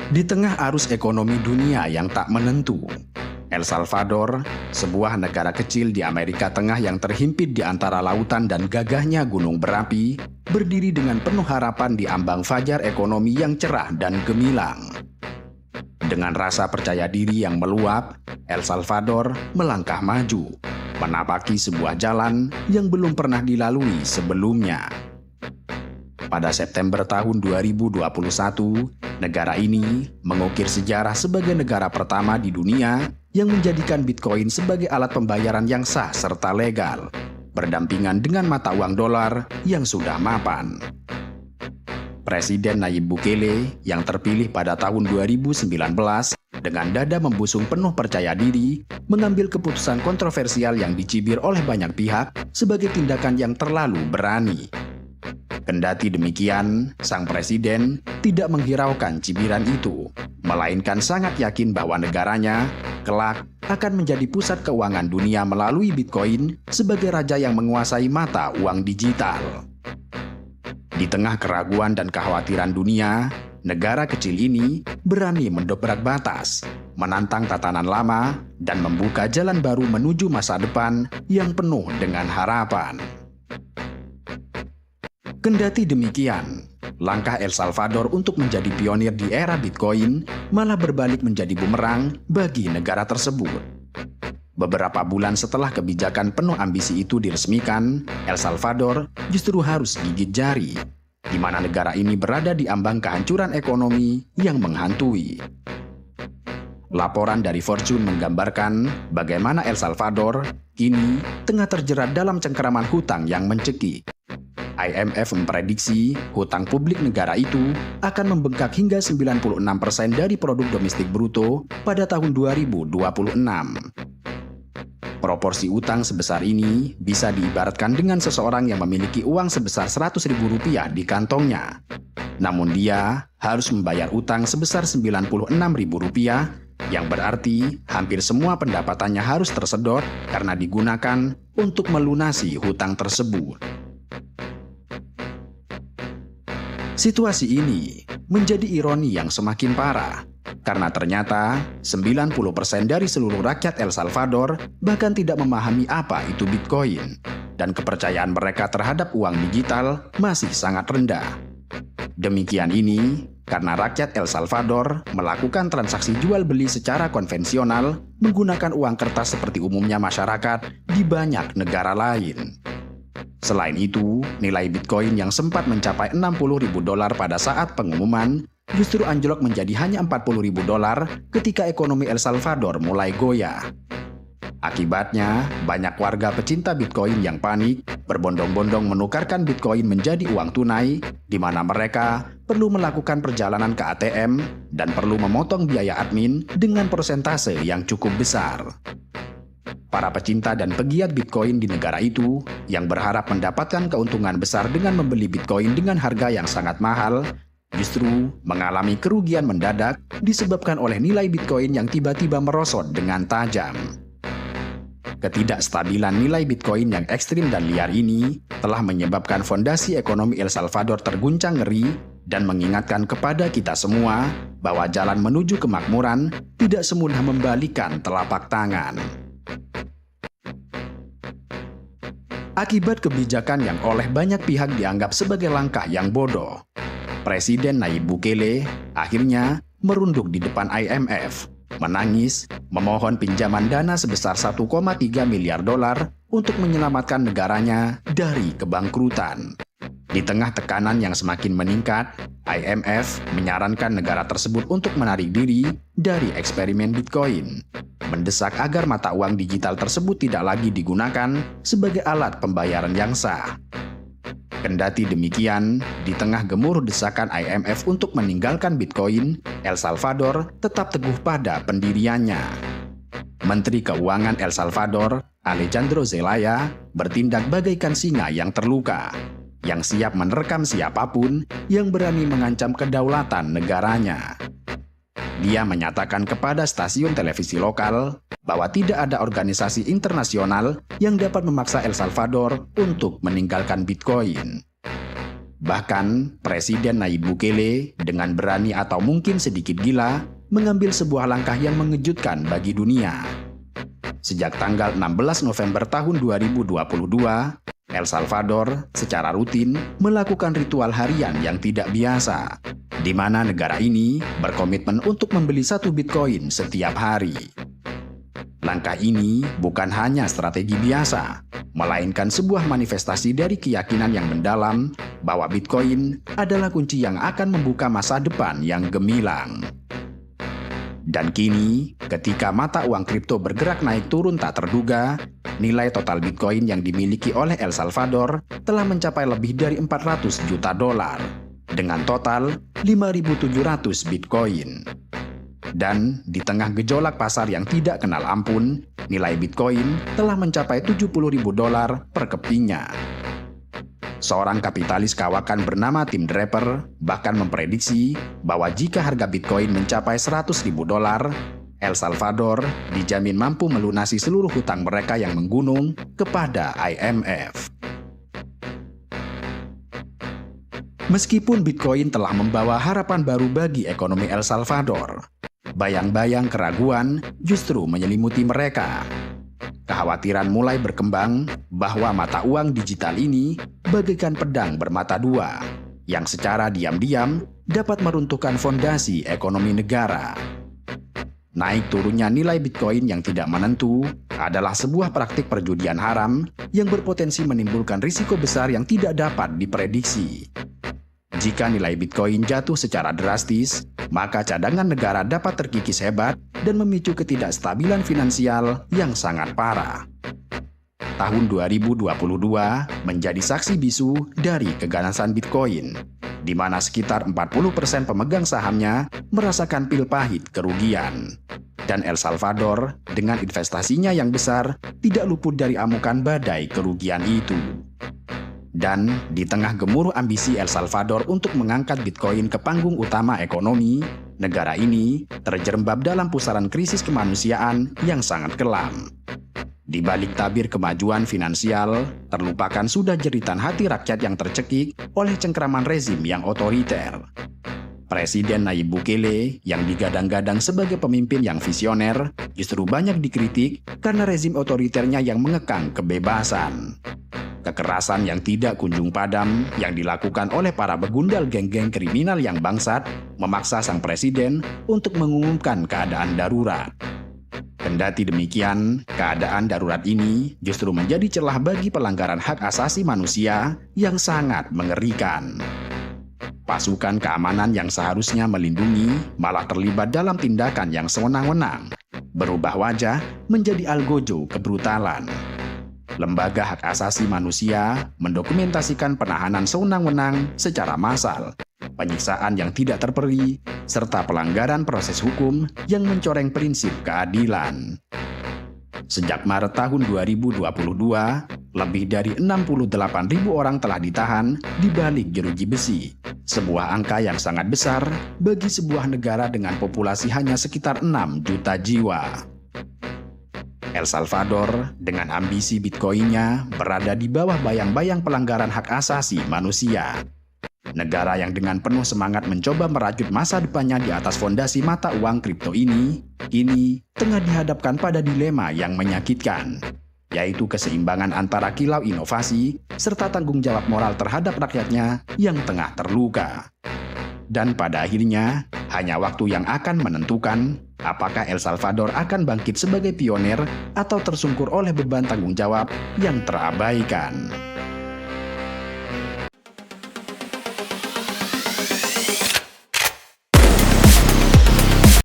Di tengah arus ekonomi dunia yang tak menentu, El Salvador, sebuah negara kecil di Amerika Tengah yang terhimpit di antara lautan dan gagahnya gunung berapi, berdiri dengan penuh harapan di ambang fajar ekonomi yang cerah dan gemilang. Dengan rasa percaya diri yang meluap, El Salvador melangkah maju, menapaki sebuah jalan yang belum pernah dilalui sebelumnya. Pada September tahun 2021, negara ini mengukir sejarah sebagai negara pertama di dunia yang menjadikan Bitcoin sebagai alat pembayaran yang sah serta legal, berdampingan dengan mata uang dolar yang sudah mapan. Presiden Nayib Bukele yang terpilih pada tahun 2019 dengan dada membusung penuh percaya diri, mengambil keputusan kontroversial yang dicibir oleh banyak pihak sebagai tindakan yang terlalu berani. Kendati demikian, sang presiden tidak menghiraukan cibiran itu, melainkan sangat yakin bahwa negaranya kelak akan menjadi pusat keuangan dunia melalui Bitcoin sebagai raja yang menguasai mata uang digital. Di tengah keraguan dan kekhawatiran dunia, negara kecil ini berani mendobrak batas, menantang tatanan lama, dan membuka jalan baru menuju masa depan yang penuh dengan harapan. Kendati demikian, langkah El Salvador untuk menjadi pionir di era Bitcoin malah berbalik menjadi bumerang bagi negara tersebut. Beberapa bulan setelah kebijakan penuh ambisi itu diresmikan, El Salvador justru harus gigit jari, di mana negara ini berada di ambang kehancuran ekonomi yang menghantui. Laporan dari Fortune menggambarkan bagaimana El Salvador kini tengah terjerat dalam cengkeraman hutang yang mencekik. IMF memprediksi hutang publik negara itu akan membengkak hingga 96% dari produk domestik bruto pada tahun 2026. Proporsi utang sebesar ini bisa diibaratkan dengan seseorang yang memiliki uang sebesar Rp100.000 di kantongnya. Namun dia harus membayar utang sebesar Rp96.000, yang berarti hampir semua pendapatannya harus tersedot karena digunakan untuk melunasi hutang tersebut. Situasi ini menjadi ironi yang semakin parah, karena ternyata 90% dari seluruh rakyat El Salvador bahkan tidak memahami apa itu Bitcoin, dan kepercayaan mereka terhadap uang digital masih sangat rendah. Demikian ini karena rakyat El Salvador melakukan transaksi jual-beli secara konvensional menggunakan uang kertas seperti umumnya masyarakat di banyak negara lain. Selain itu, nilai Bitcoin yang sempat mencapai $60.000 pada saat pengumuman justru anjlok menjadi hanya $40.000 ketika ekonomi El Salvador mulai goyah. Akibatnya, banyak warga pecinta Bitcoin yang panik berbondong-bondong menukarkan Bitcoin menjadi uang tunai, di mana mereka perlu melakukan perjalanan ke ATM dan perlu memotong biaya admin dengan persentase yang cukup besar. Para pecinta dan pegiat Bitcoin di negara itu yang berharap mendapatkan keuntungan besar dengan membeli Bitcoin dengan harga yang sangat mahal, justru mengalami kerugian mendadak disebabkan oleh nilai Bitcoin yang tiba-tiba merosot dengan tajam. Ketidakstabilan nilai Bitcoin yang ekstrim dan liar ini telah menyebabkan fondasi ekonomi El Salvador terguncang ngeri dan mengingatkan kepada kita semua bahwa jalan menuju kemakmuran tidak semudah membalikkan telapak tangan. Akibat kebijakan yang oleh banyak pihak dianggap sebagai langkah yang bodoh, Presiden Nayib Bukele akhirnya merunduk di depan IMF, menangis, memohon pinjaman dana sebesar $1,3 miliar untuk menyelamatkan negaranya dari kebangkrutan. Di tengah tekanan yang semakin meningkat, IMF menyarankan negara tersebut untuk menarik diri dari eksperimen Bitcoin, mendesak agar mata uang digital tersebut tidak lagi digunakan sebagai alat pembayaran yang sah. Kendati demikian, di tengah gemuruh desakan IMF untuk meninggalkan Bitcoin, El Salvador tetap teguh pada pendiriannya. Menteri Keuangan El Salvador, Alejandro Zelaya, bertindak bagaikan singa yang terluka, yang siap menerkam siapapun yang berani mengancam kedaulatan negaranya. Dia menyatakan kepada stasiun televisi lokal bahwa tidak ada organisasi internasional yang dapat memaksa El Salvador untuk meninggalkan Bitcoin. Bahkan, Presiden Nayib Bukele dengan berani atau mungkin sedikit gila mengambil sebuah langkah yang mengejutkan bagi dunia. Sejak tanggal 16 November tahun 2022, El Salvador secara rutin melakukan ritual harian yang tidak biasa, di mana negara ini berkomitmen untuk membeli 1 Bitcoin setiap hari. Langkah ini bukan hanya strategi biasa, melainkan sebuah manifestasi dari keyakinan yang mendalam bahwa Bitcoin adalah kunci yang akan membuka masa depan yang gemilang. Dan kini, ketika mata uang kripto bergerak naik turun tak terduga, nilai total Bitcoin yang dimiliki oleh El Salvador telah mencapai lebih dari 400 juta dolar, dengan total 5.700 Bitcoin. Dan di tengah gejolak pasar yang tidak kenal ampun, nilai Bitcoin telah mencapai 70.000 dolar per kepingnya. Seorang kapitalis kawakan bernama Tim Draper bahkan memprediksi bahwa jika harga Bitcoin mencapai 100.000 dolar, El Salvador dijamin mampu melunasi seluruh hutang mereka yang menggunung kepada IMF. Meskipun Bitcoin telah membawa harapan baru bagi ekonomi El Salvador, bayang-bayang keraguan justru menyelimuti mereka. Kekhawatiran mulai berkembang bahwa mata uang digital ini bagaikan pedang bermata dua, yang secara diam-diam dapat meruntuhkan fondasi ekonomi negara. Naik turunnya nilai Bitcoin yang tidak menentu adalah sebuah praktik perjudian haram yang berpotensi menimbulkan risiko besar yang tidak dapat diprediksi. Jika nilai Bitcoin jatuh secara drastis, maka cadangan negara dapat terkikis hebat dan memicu ketidakstabilan finansial yang sangat parah. Tahun 2022 menjadi saksi bisu dari keganasan Bitcoin, di mana sekitar 40% pemegang sahamnya merasakan pil pahit kerugian. Dan El Salvador dengan investasinya yang besar tidak luput dari amukan badai kerugian itu. Dan di tengah gemuruh ambisi El Salvador untuk mengangkat Bitcoin ke panggung utama ekonomi, negara ini terjerembab dalam pusaran krisis kemanusiaan yang sangat kelam. Di balik tabir kemajuan finansial, terlupakan sudah jeritan hati rakyat yang tercekik oleh cengkraman rezim yang otoriter. Presiden Nayib Bukele yang digadang-gadang sebagai pemimpin yang visioner justru banyak dikritik karena rezim otoriternya yang mengekang kebebasan. Kekerasan yang tidak kunjung padam yang dilakukan oleh para begundal geng-geng kriminal yang bangsat memaksa sang presiden untuk mengumumkan keadaan darurat. Kendati demikian, keadaan darurat ini justru menjadi celah bagi pelanggaran hak asasi manusia yang sangat mengerikan. Pasukan keamanan yang seharusnya melindungi malah terlibat dalam tindakan yang sewenang-wenang, berubah wajah menjadi algojo kebrutalan. Lembaga hak asasi manusia mendokumentasikan penahanan sewenang-wenang secara massal, penyiksaan yang tidak terperi, serta pelanggaran proses hukum yang mencoreng prinsip keadilan. Sejak Maret tahun 2022, lebih dari 68.000 orang telah ditahan di balik jeruji besi, sebuah angka yang sangat besar bagi sebuah negara dengan populasi hanya sekitar 6 juta jiwa. El Salvador dengan ambisi Bitcoin-nya berada di bawah bayang-bayang pelanggaran hak asasi manusia. Negara yang dengan penuh semangat mencoba merajut masa depannya di atas fondasi mata uang kripto ini, kini tengah dihadapkan pada dilema yang menyakitkan, yaitu keseimbangan antara kilau inovasi serta tanggung jawab moral terhadap rakyatnya yang tengah terluka. Dan pada akhirnya, hanya waktu yang akan menentukan apakah El Salvador akan bangkit sebagai pionir atau tersungkur oleh beban tanggung jawab yang terabaikan.